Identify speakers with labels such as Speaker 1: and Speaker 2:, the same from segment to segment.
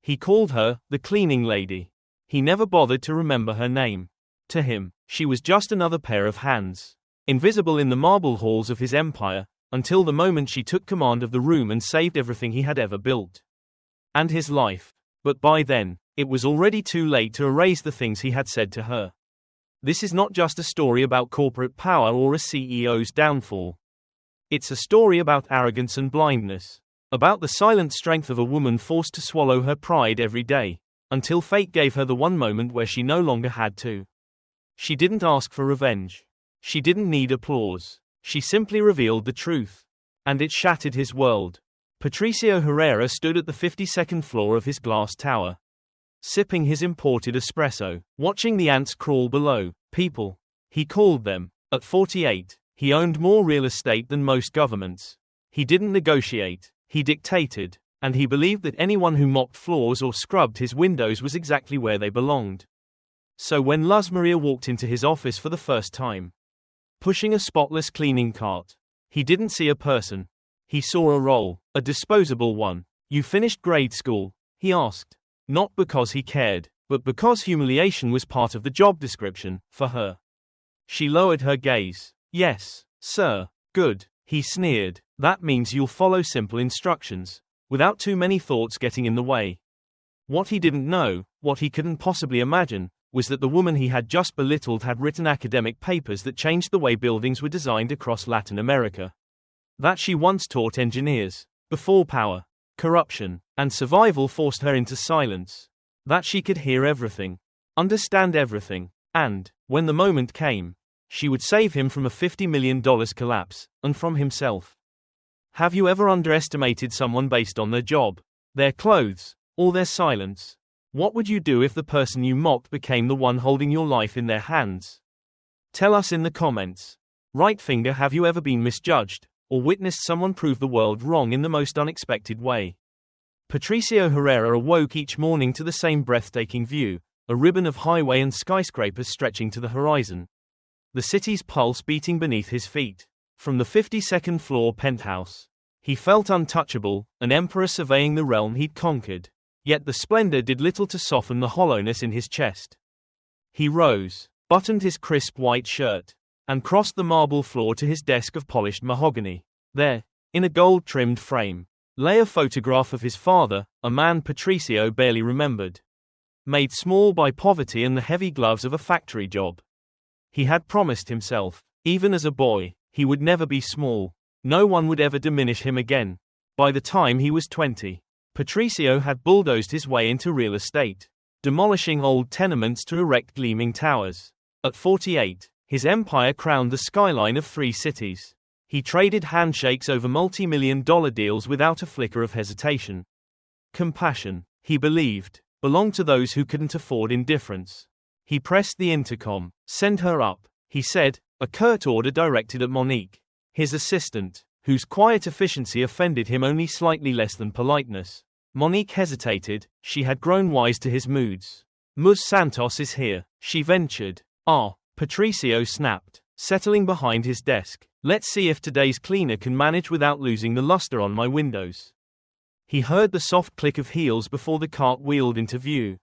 Speaker 1: He called her the cleaning lady. He never bothered to remember her name. To him, she was just another pair of hands, invisible in the marble halls of his empire, until the moment she took command of the room and saved everything he had ever built. And his life. But by then, it was already too late to erase the things he had said to her. This is not just a story about corporate power or a CEO's downfall. It's a story about arrogance and blindness. About the silent strength of a woman forced to swallow her pride every day, until fate gave her the one moment where she no longer had to. She didn't ask for revenge. She didn't need applause. She simply revealed the truth. And it shattered his world. Patricio Herrera stood at the 52nd floor of his glass tower, sipping his imported espresso, watching the ants crawl below. People, he called them. At 48, he owned more real estate than most governments. He didn't negotiate, he dictated, and he believed that anyone who mopped floors or scrubbed his windows was exactly where they belonged. So when Luz Maria walked into his office for the first time, pushing a spotless cleaning cart, he didn't see a person. He saw a role, a disposable one. You finished grade school? He asked. Not because he cared, but because humiliation was part of the job description, for her. She lowered her gaze. Yes, sir. Good, he sneered. That means you'll follow simple instructions, without too many thoughts getting in the way. What he didn't know, what he couldn't possibly imagine, was that the woman he had just belittled had written academic papers that changed the way buildings were designed across Latin America. That she once taught engineers, before power, corruption, and survival forced her into silence. That she could hear everything, understand everything, and, when the moment came, she would save him from a $50 million collapse, and from himself. Have you ever underestimated someone based on their job, their clothes, or their silence? What would you do if the person you mocked became the one holding your life in their hands? Tell us in the comments. Right finger, have you ever been misjudged, or witnessed someone prove the world wrong in the most unexpected way? Patricio Herrera awoke each morning to the same breathtaking view, a ribbon of highway and skyscrapers stretching to the horizon. The city's pulse beating beneath his feet. From the 52nd floor penthouse, he felt untouchable, an emperor surveying the realm he'd conquered. Yet the splendor did little to soften the hollowness in his chest. He rose, buttoned his crisp white shirt, and crossed the marble floor to his desk of polished mahogany. There, in a gold-trimmed frame, lay a photograph of his father, a man Patricio barely remembered. Made small by poverty and the heavy gloves of a factory job. He had promised himself, even as a boy, he would never be small. No one would ever diminish him again. By the time he was 20, Patricio had bulldozed his way into real estate, demolishing old tenements to erect gleaming towers. At 48, his empire crowned the skyline of 3 cities. He traded handshakes over multi-million-dollar deals without a flicker of hesitation. Compassion, he believed, belonged to those who couldn't afford indifference. He pressed the intercom. Send her up, he said, a curt order directed at Monique, his assistant, whose quiet efficiency offended him only slightly less than politeness. Monique hesitated, she had grown wise to his moods. Ms. Santos is here, she ventured. Ah, Patricio snapped, settling behind his desk. Let's see if today's cleaner can manage without losing the luster on my windows. He heard the soft click of heels before the cart wheeled into view.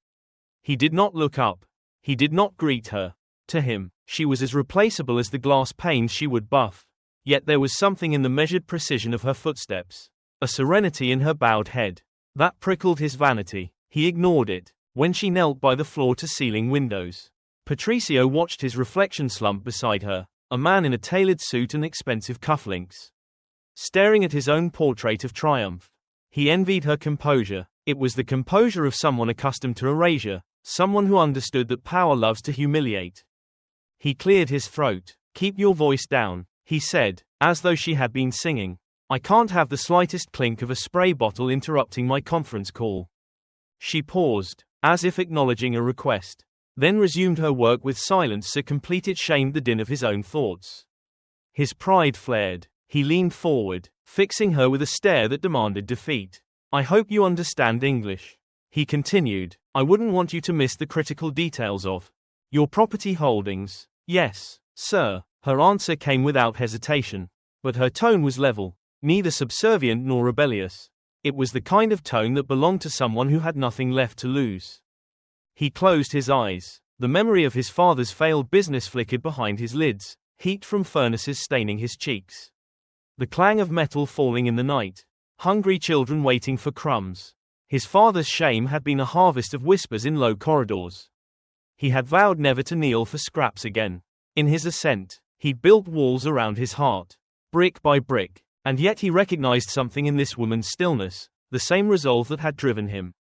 Speaker 1: He did not look up. He did not greet her. To him, she was as replaceable as the glass panes she would buff. Yet there was something in the measured precision of her footsteps, a serenity in her bowed head, that prickled his vanity. He ignored it. When she knelt by the floor-to-ceiling windows, Patricio watched his reflection slump beside her, a man in a tailored suit and expensive cufflinks, staring at his own portrait of triumph. He envied her composure. It was the composure of someone accustomed to erasure, someone who understood that power loves to humiliate. He cleared his throat. Keep your voice down, he said, as though she had been singing. I can't have the slightest clink of a spray bottle interrupting my conference call. She paused, as if acknowledging a request, then resumed her work with silence so complete it shamed the din of his own thoughts. His pride flared. He leaned forward, fixing her with a stare that demanded defeat. I hope you understand English, he continued. I wouldn't want you to miss the critical details of your property holdings. Yes, sir. Her answer came without hesitation, but her tone was level, neither subservient nor rebellious. It was the kind of tone that belonged to someone who had nothing left to lose. He closed his eyes. The memory of his father's failed business flickered behind his lids, heat from furnaces staining his cheeks. The clang of metal falling in the night. Hungry children waiting for crumbs. His father's shame had been a harvest of whispers in low corridors. He had vowed never to kneel for scraps again. In his ascent, he'd built walls around his heart, brick by brick, and yet he recognized something in this woman's stillness, the same resolve that had driven him.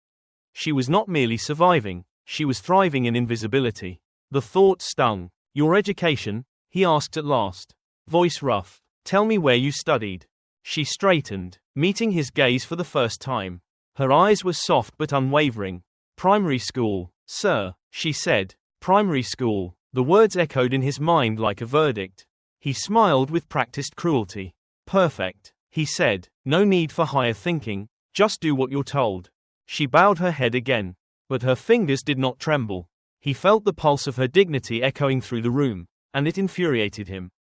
Speaker 1: She was not merely surviving, she was thriving in invisibility. The thought stung. Your education? He asked at last. Voice rough. Tell me where you studied. She straightened, meeting his gaze for the first time. Her eyes were soft but unwavering. Primary school, sir, she said. Primary school. The words echoed in his mind like a verdict. He smiled with practiced cruelty. Perfect, he said. No need for higher thinking, just do what you're told. She bowed her head again, but her fingers did not tremble. He felt the pulse of her dignity echoing through the room, and it infuriated him.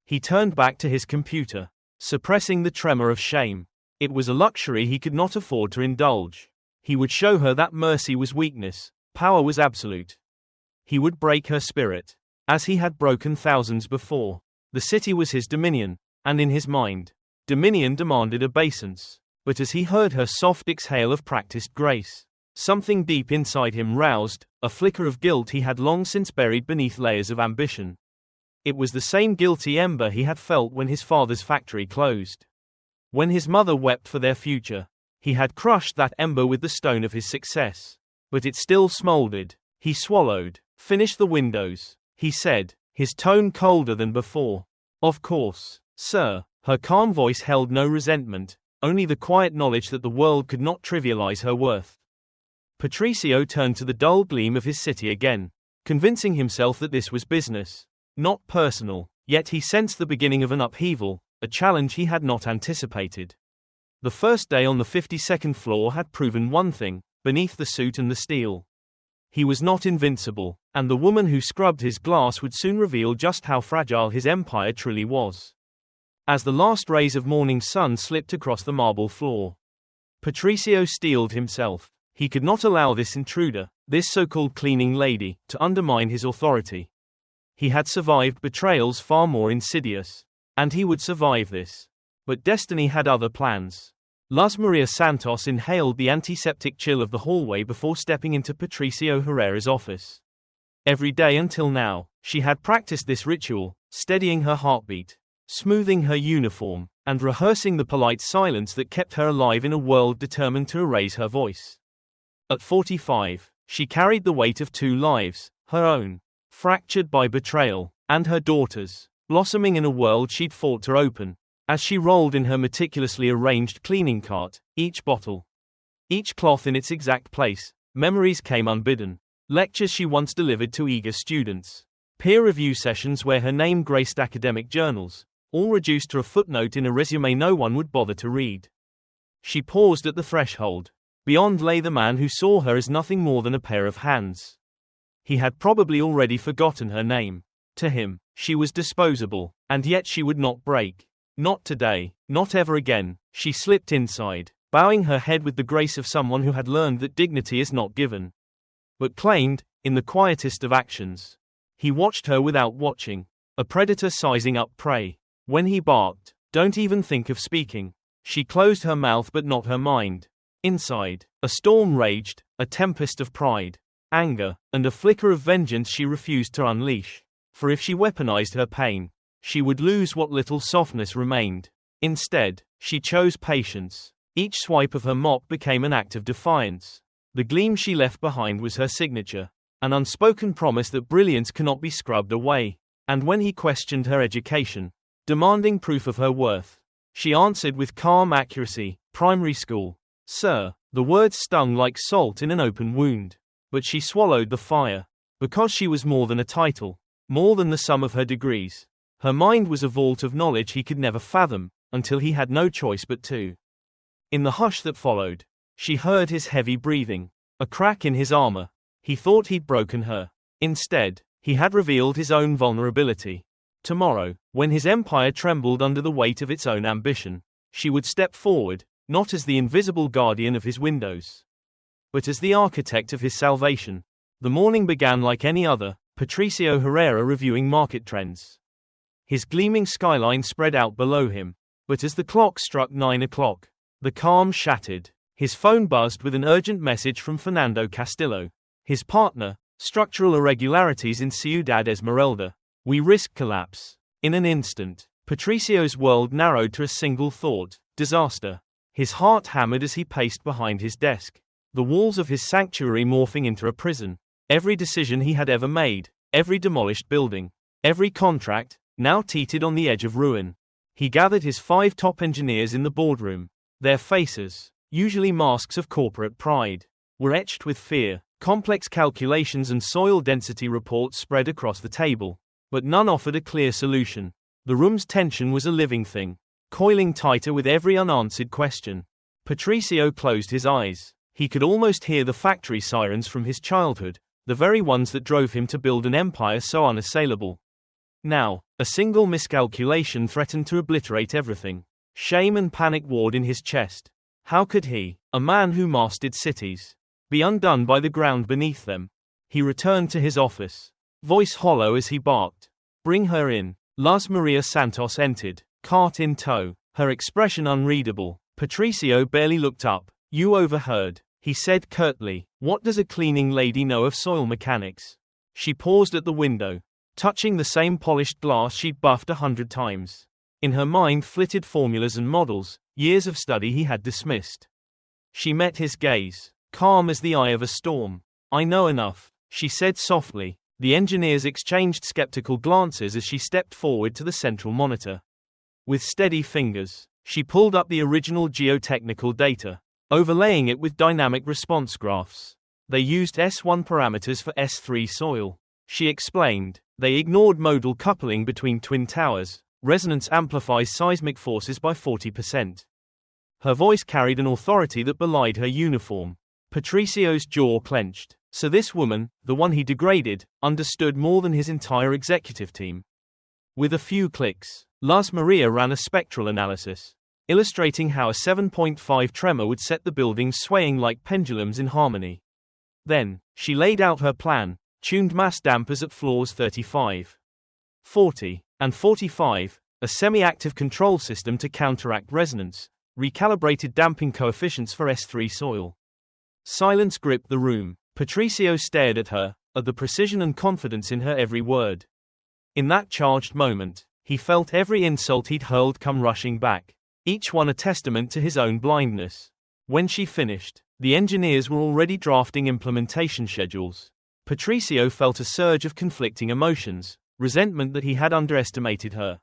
Speaker 1: He turned back to his computer, suppressing the tremor of shame. It was a luxury he could not afford to indulge. He would show her that mercy was weakness, power was absolute. He would break her spirit, as he had broken thousands before. The city was his dominion, and in his mind, dominion demanded obeisance. But as he heard her soft exhale of practiced grace, something deep inside him roused, a flicker of guilt he had long since buried beneath layers of ambition. It was the same guilty ember he had felt when his father's factory closed. When his mother wept for their future, he had crushed that ember with the stone of his success. But it still smoldered. He swallowed. Finish the windows, he said, his tone colder than before. Of course, sir. Her calm voice held no resentment, only the quiet knowledge that the world could not trivialize her worth. Patricio turned to the dull gleam of his city again, convincing himself that this was business, not personal, yet he sensed the beginning of an upheaval, a challenge he had not anticipated. The first day on the 52nd floor had proven one thing, beneath the suit and the steel. He was not invincible, and the woman who scrubbed his glass would soon reveal just how fragile his empire truly was. As the last rays of morning sun slipped across the marble floor, Patricio steeled himself. He could not allow this intruder, this so-called cleaning lady, to undermine his authority. He had survived betrayals far more insidious, and he would survive this. But destiny had other plans. Luz Maria Santos inhaled the antiseptic chill of the hallway before stepping into Patricio Herrera's office. Every day until now, she had practiced this ritual, steadying her heartbeat, smoothing her uniform, and rehearsing the polite silence that kept her alive in a world determined to erase her voice. At 45, she carried the weight of two lives, her own, fractured by betrayal, and her daughter's, blossoming in a world she'd fought to open. As she rolled in her meticulously arranged cleaning cart, each bottle, each cloth in its exact place, memories came unbidden. Lectures she once delivered to eager students, peer review sessions where her name graced academic journals, all reduced to a footnote in a resume no one would bother to read. She paused at the threshold. Beyond lay the man who saw her as nothing more than a pair of hands. He had probably already forgotten her name. To him, she was disposable, and yet she would not break. Not today, not ever again. She slipped inside, bowing her head with the grace of someone who had learned that dignity is not given, but claimed, in the quietest of actions. He watched her without watching, a predator sizing up prey. When he barked, don't even think of speaking. She closed her mouth but not her mind. Inside, a storm raged, a tempest of pride, anger, and a flicker of vengeance she refused to unleash. For if she weaponized her pain, she would lose what little softness remained. Instead, she chose patience. Each swipe of her mop became an act of defiance. The gleam she left behind was her signature, an unspoken promise that brilliance cannot be scrubbed away. And when he questioned her education, demanding proof of her worth, she answered with calm accuracy, primary school. Sir, the words stung like salt in an open wound. But she swallowed the fire. Because she was more than a title, more than the sum of her degrees. Her mind was a vault of knowledge he could never fathom, until he had no choice but to. In the hush that followed, she heard his heavy breathing, a crack in his armor. He thought he'd broken her. Instead, he had revealed his own vulnerability. Tomorrow, when his empire trembled under the weight of its own ambition, she would step forward, not as the invisible guardian of his windows, but as the architect of his salvation. The morning began like any other, Patricio Herrera reviewing market trends. His gleaming skyline spread out below him, but as the clock struck 9 o'clock, the calm shattered. His phone buzzed with an urgent message from Fernando Castillo, his partner. Structural irregularities in Ciudad Esmeralda. We risk collapse. In an instant, Patricio's world narrowed to a single thought: disaster. His heart hammered as he paced behind his desk, the walls of his sanctuary morphing into a prison. Every decision he had ever made, every demolished building, every contract, now teetered on the edge of ruin. He gathered his 5 top engineers in the boardroom. Their faces, usually masks of corporate pride, were etched with fear. Complex calculations and soil density reports spread across the table, but none offered a clear solution. The room's tension was a living thing, coiling tighter with every unanswered question. Patricio closed his eyes. He could almost hear the factory sirens from his childhood, the very ones that drove him to build an empire so unassailable. Now, a single miscalculation threatened to obliterate everything. Shame and panic warred in his chest. How could he, a man who mastered cities, be undone by the ground beneath them? He returned to his office, voice hollow as he barked. Bring her in. Las Maria Santos entered, cart in tow, her expression unreadable. Patricio barely looked up. You overheard, he said curtly. What does a cleaning lady know of soil mechanics? She paused at the window, touching the same polished glass she'd buffed 100 times. In her mind flitted formulas and models, years of study he had dismissed. She met his gaze, calm as the eye of a storm. I know enough, she said softly. The engineers exchanged skeptical glances as she stepped forward to the central monitor. With steady fingers, she pulled up the original geotechnical data, overlaying it with dynamic response graphs. They used S1 parameters for S3 soil. She explained, they ignored modal coupling between twin towers. Resonance amplifies seismic forces by 40%. Her voice carried an authority that belied her uniform. Patricio's jaw clenched. So this woman, the one he degraded, understood more than his entire executive team. With a few clicks, Las Maria ran a spectral analysis, illustrating how a 7.5 tremor would set the buildings swaying like pendulums in harmony. Then, she laid out her plan, tuned mass dampers at floors 35, 40, and 45, a semi-active control system to counteract resonance, recalibrated damping coefficients for S3 soil. Silence gripped the room. Patricio stared at her, at the precision and confidence in her every word. In that charged moment, he felt every insult he'd hurled come rushing back, each one a testament to his own blindness. When she finished, the engineers were already drafting implementation schedules. Patricio felt a surge of conflicting emotions, resentment that he had underestimated her,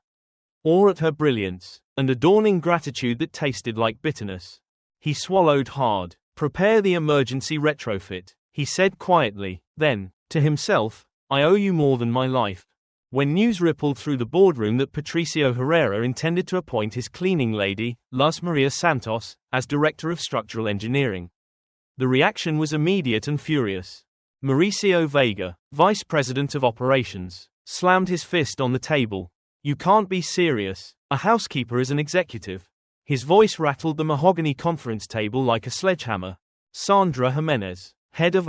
Speaker 1: awe at her brilliance, and a dawning gratitude that tasted like bitterness. He swallowed hard. Prepare the emergency retrofit, he said quietly. Then, to himself, I owe you more than my life. When news rippled through the boardroom that Patricio Herrera intended to appoint his cleaning lady, Las Maria Santos, as director of structural engineering, the reaction was immediate and furious. Mauricio Vega, vice president of operations, slammed his fist on the table. You can't be serious. A housekeeper is an executive. His voice rattled the mahogany conference table like a sledgehammer. Sandra Jimenez, head of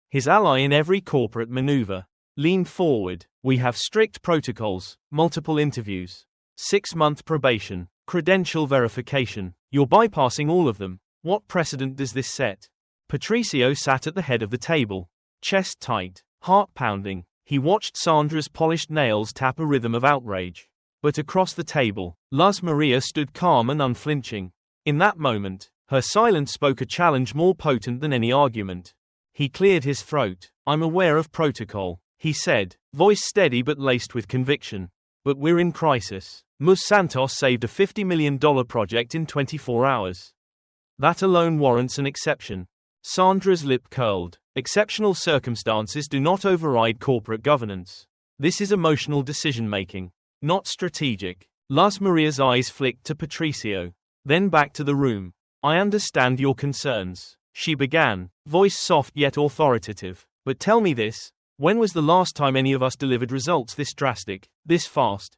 Speaker 1: his ally in every corporate maneuver, leaned forward. We have strict protocols, multiple interviews, 6-month probation, credential verification. You're bypassing all of them. What precedent does this set? Patricio sat at the head of the table, chest tight, heart pounding. He watched Sandra's polished nails tap a rhythm of outrage. But across the table, Las Maria stood calm and unflinching. In that moment, her silence spoke a challenge more potent than any argument. He cleared his throat. I'm aware of protocol, he said, voice steady but laced with conviction. But we're in crisis. Ms. Santos saved a $50 million project in 24 hours. That alone warrants an exception. Sandra's lip curled. Exceptional circumstances do not override corporate governance. This is emotional decision-making, not strategic. Las Maria's eyes flicked to Patricio, then back to the room. I understand your concerns, she began, voice soft yet authoritative. But tell me this, when was the last time any of us delivered results this drastic, this fast?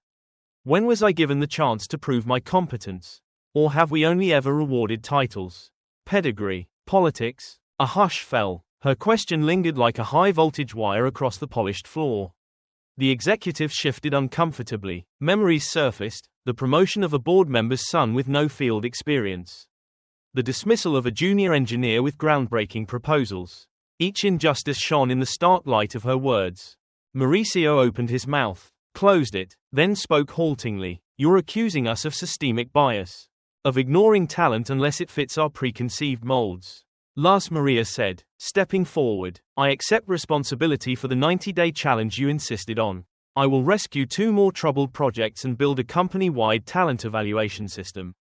Speaker 1: When was I given the chance to prove my competence? Or have we only ever rewarded titles? Pedigree? Politics? A hush fell. Her question lingered like a high-voltage wire across the polished floor. The executive shifted uncomfortably. Memories surfaced, the promotion of a board member's son with no field experience. The dismissal of a junior engineer with groundbreaking proposals. Each injustice shone in the stark light of her words. Mauricio opened his mouth, closed it, then spoke haltingly. You're accusing us of systemic bias. Of ignoring talent unless it fits our preconceived molds. Las Maria said, stepping forward. I accept responsibility for the 90-day challenge you insisted on. I will rescue 2 more troubled projects and build a company-wide talent evaluation system.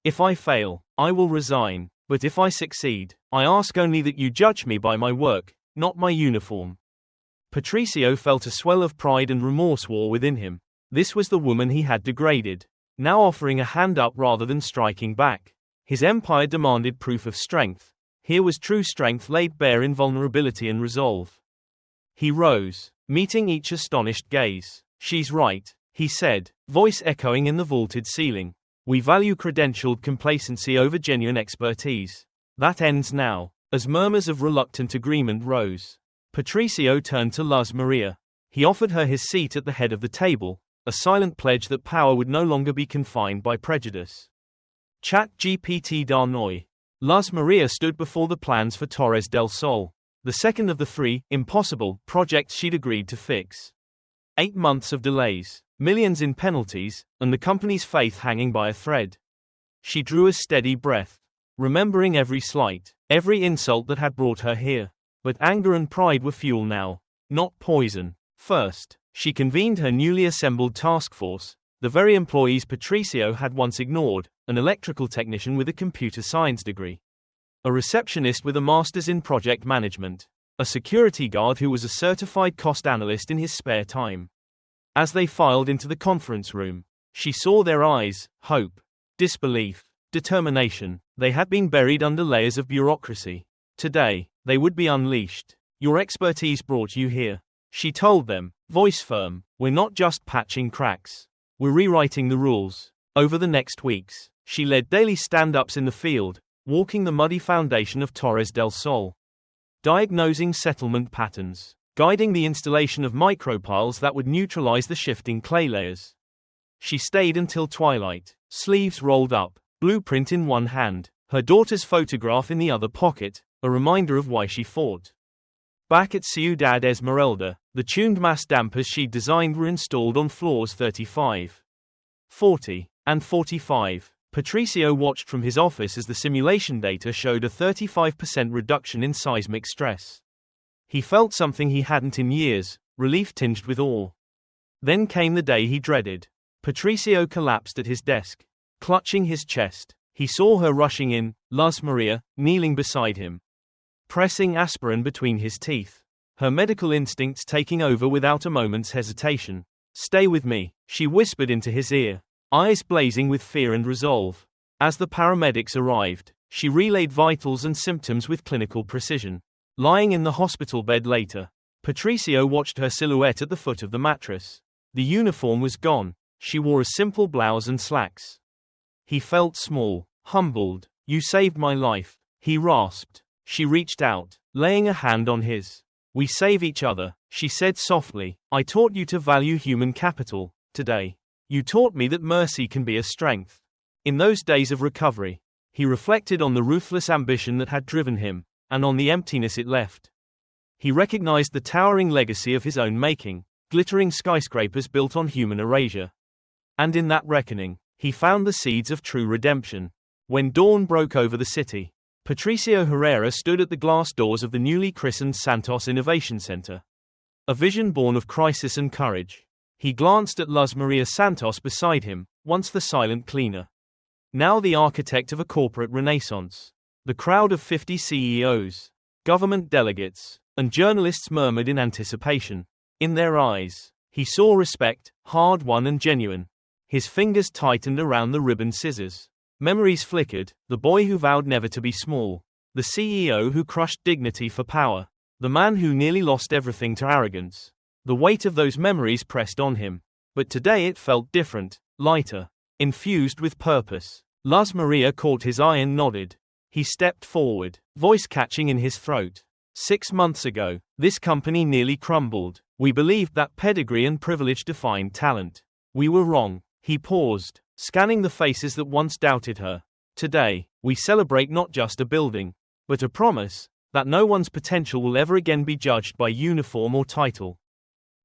Speaker 1: If I fail, I will resign, but if I succeed, I ask only that you judge me by my work, not my uniform. Patricio felt a swell of pride and remorse war within him. This was the woman he had degraded, now offering a hand up rather than striking back. His empire demanded proof of strength. Here was true strength laid bare in vulnerability and resolve. He rose, meeting each astonished gaze. She's right, he said, voice echoing in the vaulted ceiling. We value credentialed complacency over genuine expertise. That ends now. As murmurs of reluctant agreement rose, Patricio turned to Las Maria. He offered her his seat at the head of the table, a silent pledge that power would no longer be confined by prejudice. Chat GPT Darnoy. Las Maria stood before the plans for Torres del Sol, the second of the 3, impossible, projects she'd agreed to fix. 8 months of delays, millions in penalties, and the company's faith hanging by a thread. She drew a steady breath, remembering every slight, every insult that had brought her here. But anger and pride were fuel now, not poison. First, she convened her newly assembled task force, the very employees Patricio had once ignored, an electrical technician with a computer science degree, a receptionist with a master's in project management, a security guard who was a certified cost analyst in his spare time. As they filed into the conference room, she saw their eyes, hope, disbelief, determination. They had been buried under layers of bureaucracy. Today, they would be unleashed. Your expertise brought you here, she told them, voice firm. We're not just patching cracks. We're rewriting the rules. Over the next weeks, she led daily stand-ups in the field, walking the muddy foundation of Torres del Sol, diagnosing settlement patterns, guiding the installation of micropiles that would neutralize the shifting clay layers. She stayed until twilight, sleeves rolled up, blueprint in one hand, her daughter's photograph in the other pocket, a reminder of why she fought. Back at Ciudad Esmeralda, the tuned mass dampers she'd designed were installed on floors 35, 40, and 45. Patricio watched from his office as the simulation data showed a 35% reduction in seismic stress. He felt something he hadn't in years, relief tinged with awe. Then came the day he dreaded. Patricio collapsed at his desk, clutching his chest. He saw her rushing in, Las Maria, kneeling beside him, pressing aspirin between his teeth, her medical instincts taking over without a moment's hesitation. Stay with me, she whispered into his ear, eyes blazing with fear and resolve. As the paramedics arrived, she relayed vitals and symptoms with clinical precision. Lying in the hospital bed later, Patricio watched her silhouette at the foot of the mattress. The uniform was gone. She wore a simple blouse and slacks. He felt small, humbled. You saved my life, he rasped. She reached out, laying a hand on his. We save each other, she said softly. I taught you to value human capital, today. You taught me that mercy can be a strength. In those days of recovery, he reflected on the ruthless ambition that had driven him, and on the emptiness it left. He recognized the towering legacy of his own making, glittering skyscrapers built on human erasure. And in that reckoning, he found the seeds of true redemption. When dawn broke over the city, Patricio Herrera stood at the glass doors of the newly christened Santos Innovation Center. A vision born of crisis and courage. He glanced at Las Maria Santos beside him, once the silent cleaner, now the architect of a corporate renaissance. The crowd of 50 CEOs, government delegates, and journalists murmured in anticipation. In their eyes, he saw respect, hard-won and genuine. His fingers tightened around the ribbon scissors. Memories flickered, the boy who vowed never to be small, the CEO who crushed dignity for power, the man who nearly lost everything to arrogance. The weight of those memories pressed on him. But today it felt different, lighter, infused with purpose. Lars Maria caught his eye and nodded. He stepped forward, voice catching in his throat. 6 months ago, this company nearly crumbled. We believed that pedigree and privilege defined talent. We were wrong. He paused, scanning the faces that once doubted her. Today, we celebrate not just a building, but a promise that no one's potential will ever again be judged by uniform or title.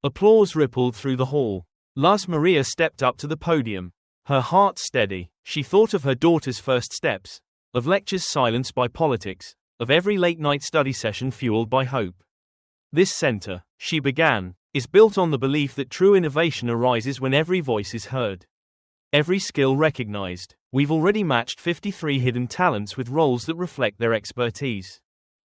Speaker 1: Applause rippled through the hall. Lars Maria stepped up to the podium, her heart steady. She thought of her daughter's first steps, of lectures silenced by politics, of every late-night study session fueled by hope. This center, she began, is built on the belief that true innovation arises when every voice is heard, every skill recognized. We've already matched 53 hidden talents with roles that reflect their expertise.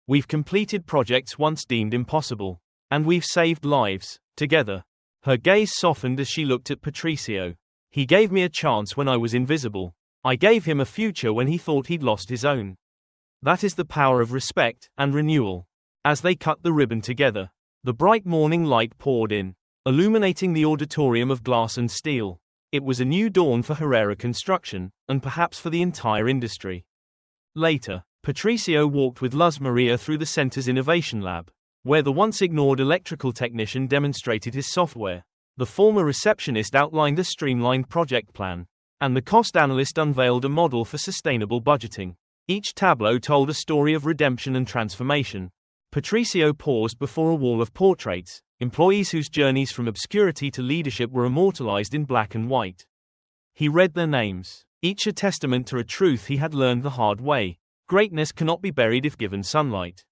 Speaker 1: We've completed projects once deemed impossible, and we've saved lives, together. Her gaze softened as she looked at Patricio. He gave me a chance when I was invisible. I gave him a future when he thought he'd lost his own. That is the power of respect and renewal. As they cut the ribbon together, the bright morning light poured in, illuminating the auditorium of glass and steel. It was a new dawn for Herrera Construction, and perhaps for the entire industry. Later, Patricio walked with Lars Maria through the center's innovation lab, where the once ignored electrical technician demonstrated his software. The former receptionist outlined a streamlined project plan, and the cost analyst unveiled a model for sustainable budgeting. Each tableau told a story of redemption and transformation. Patricio paused before a wall of portraits, employees whose journeys from obscurity to leadership were immortalized in black and white. He read their names, each a testament to a truth he had learned the hard way: greatness cannot be buried if given sunlight.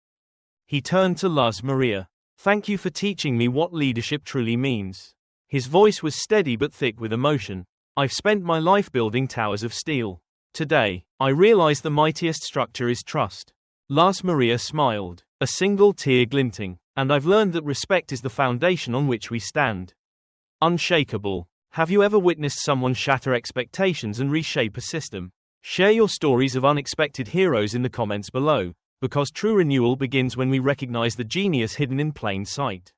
Speaker 1: He turned to Lars Maria. Thank you for teaching me what leadership truly means. His voice was steady but thick with emotion. I've spent my life building towers of steel. Today, I realize the mightiest structure is trust. Lars Maria smiled, a single tear glinting. And I've learned that respect is the foundation on which we stand. Unshakable. Have you ever witnessed someone shatter expectations and reshape a system? Share your stories of unexpected heroes in the comments below, because true renewal begins when we recognize the genius hidden in plain sight.